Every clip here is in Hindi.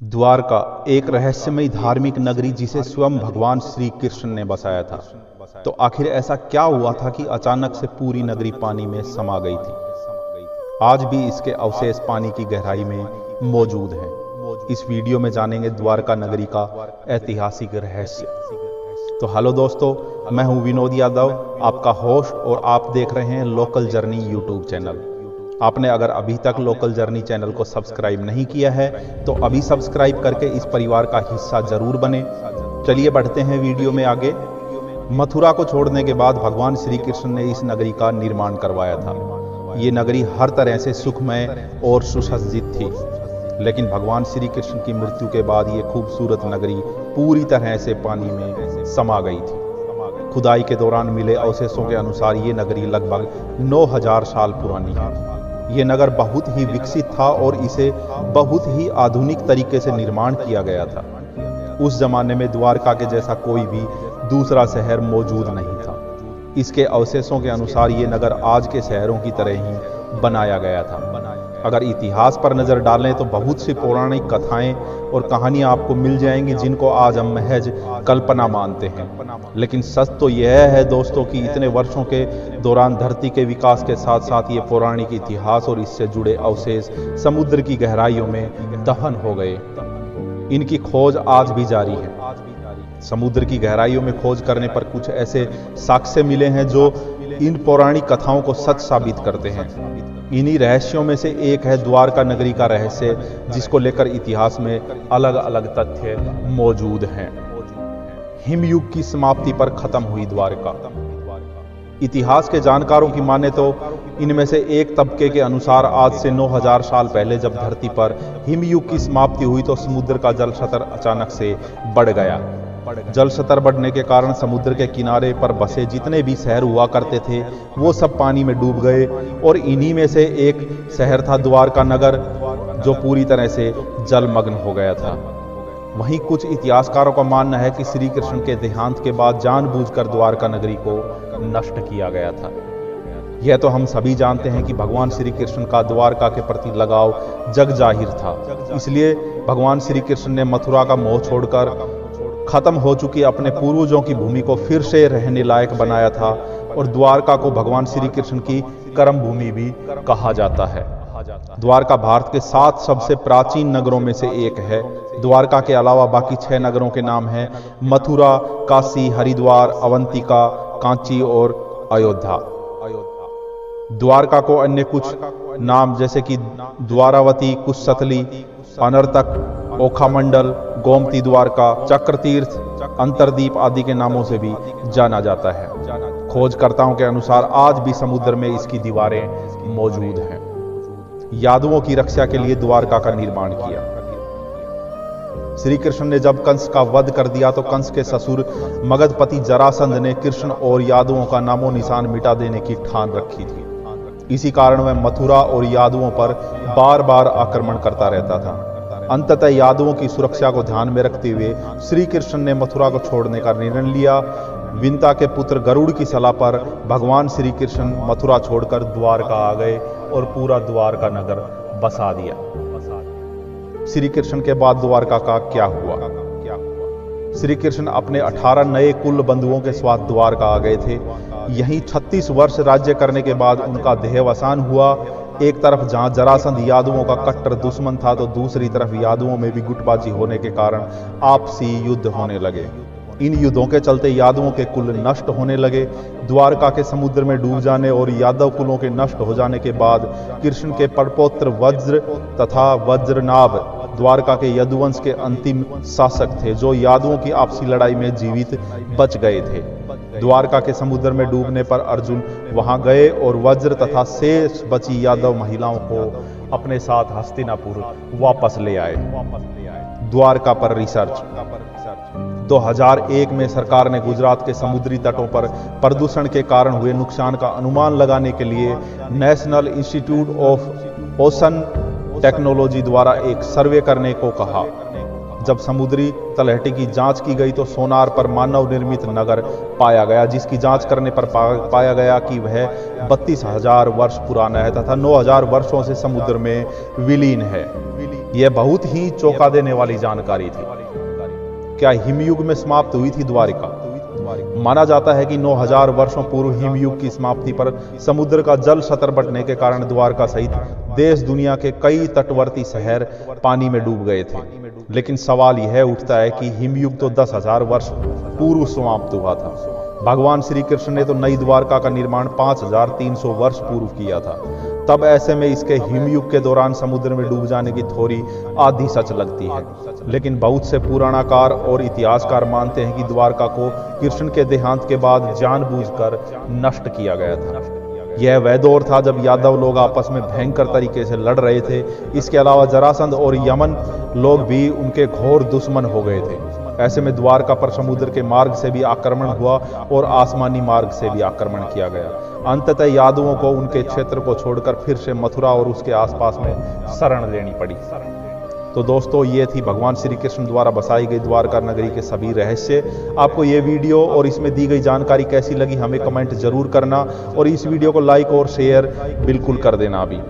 द्वारका एक रहस्यमयी धार्मिक नगरी जिसे स्वयं भगवान श्री कृष्ण ने बसाया था। तो आखिर ऐसा क्या हुआ था कि अचानक से पूरी नगरी पानी में समा गई थी। आज भी इसके अवशेष पानी की गहराई में मौजूद हैं। इस वीडियो में जानेंगे द्वारका नगरी का ऐतिहासिक रहस्य। तो हेलो दोस्तों, मैं हूं विनोद यादव, आपका होस्ट, और आप देख रहे हैं लोकल जर्नी यूट्यूब चैनल। आपने अगर अभी तक लोकल जर्नी चैनल को सब्सक्राइब नहीं किया है तो अभी सब्सक्राइब करके इस परिवार का हिस्सा जरूर बने। चलिए बढ़ते हैं वीडियो में आगे। मथुरा को छोड़ने के बाद भगवान श्री कृष्ण ने इस नगरी का निर्माण करवाया था। ये नगरी हर तरह से सुखमय और सुसज्जित थी, लेकिन भगवान श्री कृष्ण की मृत्यु के बाद ये खूबसूरत नगरी पूरी तरह से पानी में समा गई थी। खुदाई के दौरान मिले अवशेषों के अनुसार ये नगरी लगभग 9000 साल पुरानी है। ये नगर बहुत ही विकसित था और इसे बहुत ही आधुनिक तरीके से निर्माण किया गया था। उस जमाने में द्वारका के जैसा कोई भी दूसरा शहर मौजूद नहीं था। इसके अवशेषों के अनुसार ये नगर आज के शहरों की तरह ही बनाया गया था। अगर इतिहास पर नजर डालें तो बहुत सी पौराणिक कथाएं और कहानियां आपको मिल जाएंगी जिनको आज हम महज कल्पना मानते हैं। लेकिन सच तो यह है दोस्तों कि इतने वर्षों के दौरान धरती के विकास के साथ साथ ये पौराणिक इतिहास और इससे जुड़े अवशेष समुद्र की गहराइयों में दफन हो गए। इनकी खोज आज भी जारी है। समुद्र की गहराइयों में खोज करने पर कुछ ऐसे साक्ष्य मिले हैं जो इन पौराणिक कथाओं को सच साबित करते हैं। इन्हीं रहस्यों में से एक है द्वारका नगरी का रहस्य, जिसको लेकर इतिहास में अलग अलग तथ्य मौजूद हैं। हिमयुग की समाप्ति पर खत्म हुई द्वारका। इतिहास के जानकारों की माने तो इनमें से एक तबके के अनुसार आज से 9000 साल पहले जब धरती पर हिमयुग की समाप्ति हुई तो समुद्र का जल स्तर अचानक से बढ़ गया। जल स्तर बढ़ने के कारण समुद्र के किनारे पर बसे जितने भी शहर हुआ करते थे वो सब पानी में डूब गए, और इन्हीं में से एक शहर था द्वारका नगर, जो पूरी तरह से जलमग्न हो गया था। वहीं कुछ इतिहासकारों का मानना है कि श्री कृष्ण के देहांत के बाद जानबूझकर द्वारका नगरी को नष्ट किया गया था। यह तो हम सभी जानते हैं कि भगवान श्री कृष्ण का द्वारका के प्रति लगाव जग जाहिर था, इसलिए भगवान श्री कृष्ण ने मथुरा का मोह छोड़कर खत्म हो चुकी अपने पूर्वजों की भूमि को फिर से रहने लायक बनाया था, और द्वारका को भगवान श्री कृष्ण की कर्म भूमि भी कहा जाता है। द्वारका भारत के 7 सबसे प्राचीन नगरों में से एक है। द्वारका के अलावा बाकी 6 नगरों के नाम हैं मथुरा, काशी, हरिद्वार, अवंतिका, कांची और अयोध्या। द्वारका को अन्य कुछ नाम जैसे कि द्वारावती, कुशस्थली, अनर्तक, ओखामंडल, गोमती द्वारका, चक्रतीर्थ, अंतरदीप आदि के नामों से भी जाना जाता है। खोजकर्ताओं के अनुसार आज भी समुद्र में इसकी दीवारें मौजूद हैं। यादवों की रक्षा के लिए द्वारका का निर्माण किया। श्री कृष्ण ने जब कंस का वध कर दिया तो कंस के ससुर मगधपति जरासंध ने कृष्ण और यादवों का नामो निशान मिटा देने की ठान रखी थी। इसी कारण वह मथुरा और यादवों पर बार बार आक्रमण करता रहता था। अंततः यादवों की सुरक्षा को ध्यान में रखते हुए श्री कृष्ण ने मथुरा को छोड़ने का निर्णय लिया। विंता के पुत्र गरुड़ की सलाह पर भगवान श्री कृष्ण मथुरा छोड़कर द्वारका आ गए और पूरा द्वारका नगर बसा दिया। श्री कृष्ण के बाद द्वारका का क्या हुआ? श्री कृष्ण अपने 18 नए कुल बंधुओं के साथ द्वारका आ गए थे। यहीं 36 वर्ष राज्य करने के बाद उनका देहावसान हुआ। एक तरफ जहां जरासंध यादवों का कट्टर दुश्मन था तो दूसरी तरफ यादवों में भी गुटबाजी होने के कारण आपसी युद्ध होने लगे। इन युद्धों के चलते यादवों के कुल नष्ट होने लगे। द्वारका के समुद्र में डूब जाने और यादव कुलों के नष्ट हो जाने के बाद कृष्ण के पड़पौत्र वज्र तथा वज्रनाभ द्वारका के यदुवंश के अंतिम शासक थे, जो यादवों की आपसी लड़ाई में जीवित बच गए थे। द्वारका के समुद्र में डूबने पर अर्जुन वहां गए और वज्र तथा शेष बची यादव महिलाओं को अपने साथ हस्तिनापुर वापस ले आए। द्वारका पर रिसर्च। 2001 में सरकार ने गुजरात के समुद्री तटों पर प्रदूषण के कारण हुए नुकसान का अनुमान लगाने के लिए national institute of ocean technology द्वारा एक सर्वे करने को कहा। जब समुद्री तलहटी की जांच की गई तो सोनार पर मानव निर्मित नगर पाया गया, जिसकी जांच करने पर पाया गया कि वह 32,000 वर्ष पुराना है तथा 9,000 वर्षों से समुद्र में विलीन है। यह बहुत ही चौंका देने वाली जानकारी थी। क्या हिमयुग में समाप्त हुई थी द्वारिका? माना जाता है कि 9000 वर्षों पूर्व हिमयुग की समाप्ति पर समुद्र का जल स्तर बढ़ने के कारण द्वारका सहित देश दुनिया के कई तटवर्ती शहर पानी में डूब गए थे। लेकिन सवाल यह उठता है कि हिमयुग तो 10,000 वर्ष पूर्व समाप्त हुआ था। भगवान श्री कृष्ण ने तो नई द्वारका का निर्माण 5300 वर्ष पूर्व किया था। तब ऐसे में इसके हिमयुग के दौरान समुद्र में डूब जाने की थ्योरी आधी सच लगती है। लेकिन बहुत से पुराणाकार और इतिहासकार मानते हैं कि द्वारका को कृष्ण के देहांत के बाद जानबूझकर नष्ट किया गया था। यह वह दौर था जब यादव लोग आपस में भयंकर तरीके से लड़ रहे थे। इसके अलावा जरासंध और यमन लोग भी उनके घोर दुश्मन हो गए थे। ऐसे में द्वारका पर समुद्र के मार्ग से भी आक्रमण हुआ और आसमानी मार्ग से भी आक्रमण किया गया। अंततः यादवों को उनके क्षेत्र को छोड़कर फिर से मथुरा और उसके आसपास में शरण लेनी पड़ी। तो दोस्तों, ये थी भगवान श्री कृष्ण द्वारा बसाई गई द्वारका नगरी के सभी रहस्य। आपको ये वीडियो और इसमें दी गई जानकारी कैसी लगी हमें कमेंट जरूर करना, और इस वीडियो को लाइक और शेयर बिल्कुल कर देना अभी।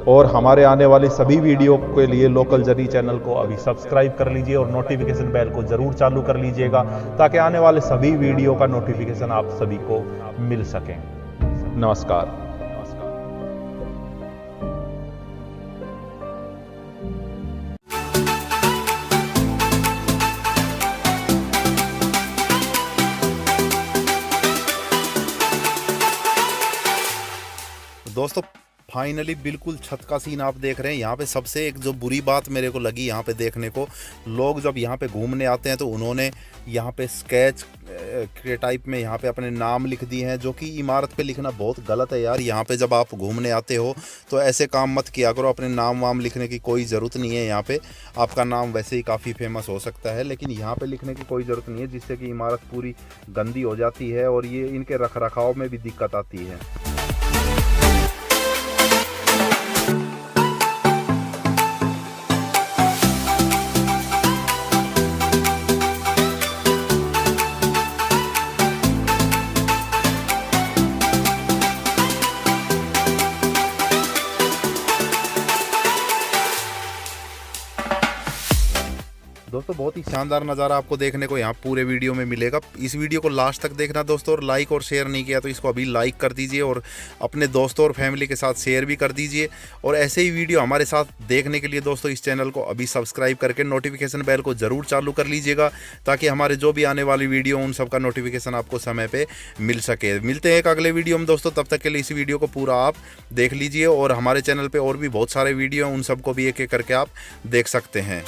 और हमारे आने वाली सभी वीडियो के लिए लोकल जर्नी चैनल को अभी सब्सक्राइब कर लीजिए और नोटिफिकेशन बेल को जरूर चालू कर लीजिएगा, ताकि आने वाले सभी वीडियो का नोटिफिकेशन आप सभी को मिल सके। नमस्कार। दोस्तों फाइनली बिल्कुल छत का सीन आप देख रहे हैं। यहाँ पे सबसे एक जो बुरी बात मेरे को लगी यहाँ पे देखने को, लोग जब यहाँ पे घूमने आते हैं तो उन्होंने यहाँ पे स्केच के टाइप में यहाँ पे अपने नाम लिख दिए हैं, जो कि इमारत पे लिखना बहुत गलत है यार। यहाँ पे जब आप घूमने आते हो तो ऐसे काम मत किया करो। अपने नाम वाम लिखने की कोई ज़रूरत नहीं है। यहाँ पे आपका नाम वैसे ही काफ़ी फेमस हो सकता है, लेकिन यहाँ पे लिखने की कोई ज़रूरत नहीं है, जिससे कि इमारत पूरी गंदी हो जाती है और ये इनके रख रखाव में भी दिक्कत आती है। दोस्तों बहुत ही शानदार नज़ारा आपको देखने को यहाँ पूरे वीडियो में मिलेगा। इस वीडियो को लास्ट तक देखना दोस्तों, और लाइक और शेयर नहीं किया तो इसको अभी लाइक कर दीजिए और अपने दोस्तों और फैमिली के साथ शेयर भी कर दीजिए। और ऐसे ही वीडियो हमारे साथ देखने के लिए दोस्तों इस चैनल को अभी सब्सक्राइब करके नोटिफिकेशन बेल को ज़रूर चालू कर लीजिएगा, ताकि हमारे जो भी आने वाली वीडियो उन सब का नोटिफिकेशन आपको समय पर मिल सके। मिलते हैं एक अगले वीडियो में दोस्तों, तब तक के लिए इस वीडियो को पूरा आप देख लीजिए, और हमारे चैनल पर और भी बहुत सारे वीडियो उन सबको भी एक एक करके आप देख सकते हैं।